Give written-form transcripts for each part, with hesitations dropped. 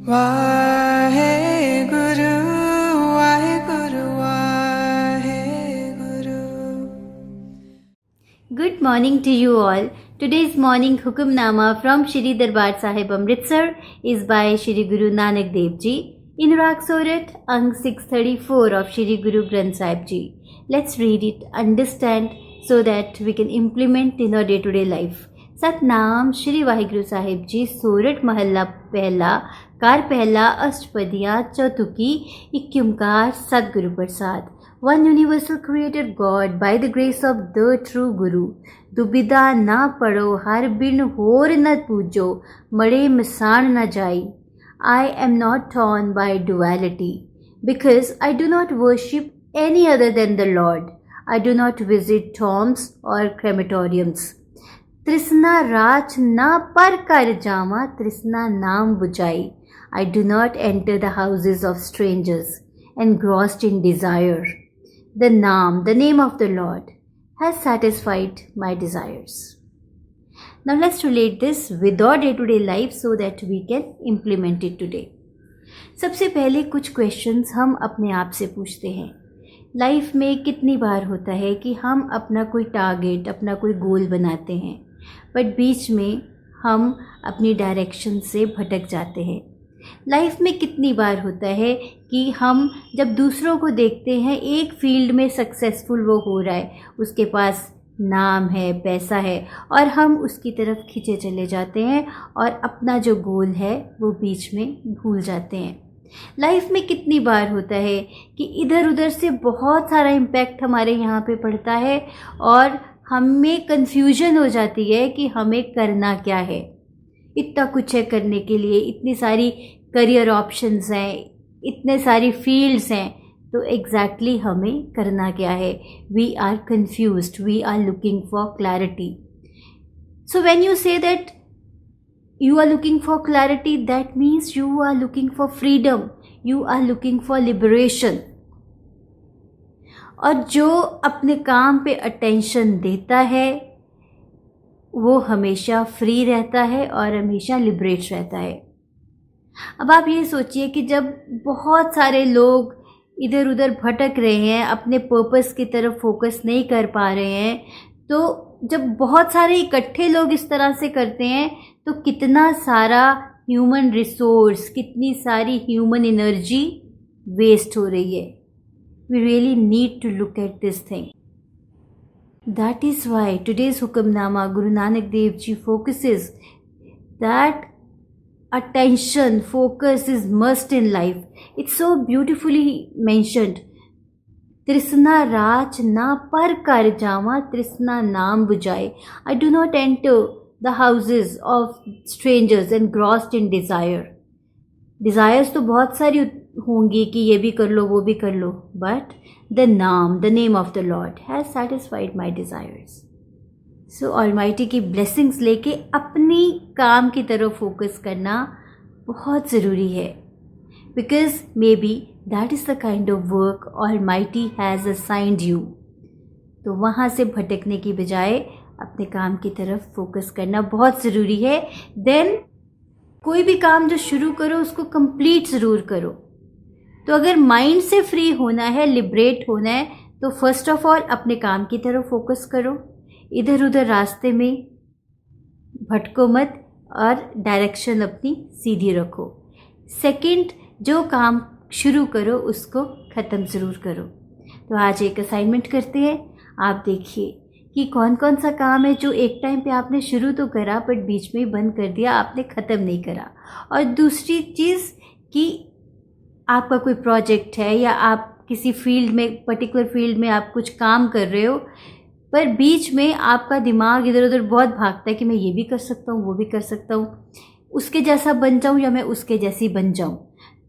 Waheguru Waheguru Waheguru. Good morning to you all. Today's morning Hukamnama from Shri Darbar Sahib Amritsar is by Shri Guru Nanak Dev Ji in Raag Sorat, Ang 634 of Shri Guru Granth Sahib Ji. Let's read it, understand so that we can implement in our day-to-day life. Satnam Shri Waheguru Sahib जी. सोरठ महला पहला, car पहला, अष्टपदियाँ चौथुकी, इक्यमकार, सतगुरु प्रसाद. One universal created God by the grace of the true Guru. दुबिधा ना पढ़ो, हर बिन होर न पूजो, मड़े मिसान न जाई. I am not torn by duality, because I do not worship any other than the Lord. I do not visit tombs or crematoriums. तृष्णा राच ना पर कर जावा, तृष्णा नाम बुझाई. I do not enter the houses of strangers, engrossed in desire. The name of the Lord, has satisfied my desires. Now let's relate this with our day-to-day life so that we can implement it today. सबसे पहले कुछ questions हम अपने आप से पूछते हैं. Life में कितनी बार होता है कि हम अपना कोई टारगेट, अपना कोई गोल बनाते हैं, बट बीच में हम अपनी डायरेक्शन से भटक जाते हैं. लाइफ में कितनी बार होता है कि हम जब दूसरों को देखते हैं, एक फील्ड में सक्सेसफुल वो हो रहा है, उसके पास नाम है, पैसा है, और हम उसकी तरफ खींचे चले जाते हैं और अपना जो गोल है वो बीच में भूल जाते हैं. लाइफ में कितनी बार होता है कि इधर उधर से बहुत सारा इम्पैक्ट हमारे यहाँ पे पड़ता है और हमें कन्फ्यूजन हो जाती है कि हमें करना क्या है. इतना कुछ है करने के लिए, इतनी सारी करियर ऑप्शंस हैं, इतने सारी फील्ड्स हैं, तो एग्जैक्टली हमें करना क्या है. We are confused, we are looking for clarity. So when you say that you are looking for clarity, that means you are looking for freedom, you are looking for liberation. और जो अपने काम pay attention देता है वो हमेशा free रहता है और हमेशा लिबरेट रहता है. अब आप ये सोचिए कि जब बहुत सारे लोग इधर उधर भटक रहे हैं, अपने पर्पस की तरफ फोकस नहीं कर पा रहे हैं, तो जब बहुत सारे इकट्ठे लोग इस तरह से करते हैं तो कितना सारा ह्यूमन रिसोर्स, कितनी सारी ह्यूमन एनर्जी वेस्ट हो रही है. We really need to look at this thing. That is why today's Hukamnama Guru Nanak Dev ji focuses that attention, focus is must in life. It's so beautifully mentioned. तृष्णा राच ना पर कर जावा, तृष्णा नाम बुझाए. I do not enter the houses of strangers engrossed in desire. Desires तो बहुत सारी होंगी कि ये भी कर लो, वो भी कर लो, but the name of the Lord has satisfied my desires. So Almighty की blessings लेके अपनी काम की तरफ फोकस करना बहुत ज़रूरी है. Because maybe that is the kind of work Almighty has assigned you. तो वहाँ से भटकने की बजाय अपने काम की तरफ फोकस करना बहुत ज़रूरी है. देन कोई भी काम जो शुरू करो उसको कंप्लीट ज़रूर करो. तो अगर माइंड से फ्री होना है, लिबरेट होना है, तो फर्स्ट ऑफ ऑल अपने काम की तरफ फोकस करो. इधर उधर रास्ते में भटको मत और डायरेक्शन अपनी सीधी रखो. सेकंड, जो काम शुरू करो उसको ख़त्म ज़रूर करो. तो आज एक असाइनमेंट करते हैं. आप देखिए कि कौन कौन सा काम है जो एक टाइम पे आपने शुरू तो करा बट बीच में ही बंद कर दिया, आपने ख़त्म नहीं करा. और दूसरी चीज़ कि आपका कोई प्रोजेक्ट है या आप किसी फील्ड में, पर्टिकुलर फील्ड में आप कुछ काम कर रहे हो, पर बीच में आपका दिमाग इधर उधर बहुत भागता है कि मैं ये भी कर सकता हूँ, वो भी कर सकता हूँ, उसके जैसा बन जाऊँ या मैं उसके जैसी बन जाऊँ.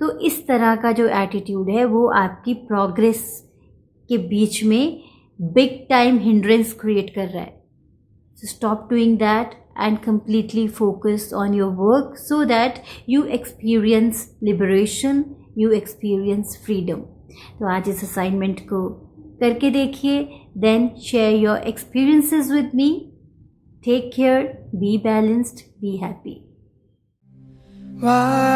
तो इस तरह का जो एटीट्यूड है वो आपकी प्रोग्रेस के बीच में बिग टाइम हिंड्रेंस क्रिएट कर रहा है. So stop doing that and completely focus on your work so that you experience liberation, you experience freedom. तो आज इस असाइनमेंट को करके देखिए. Then share your experiences with me. Take care, be balanced, be happy. Why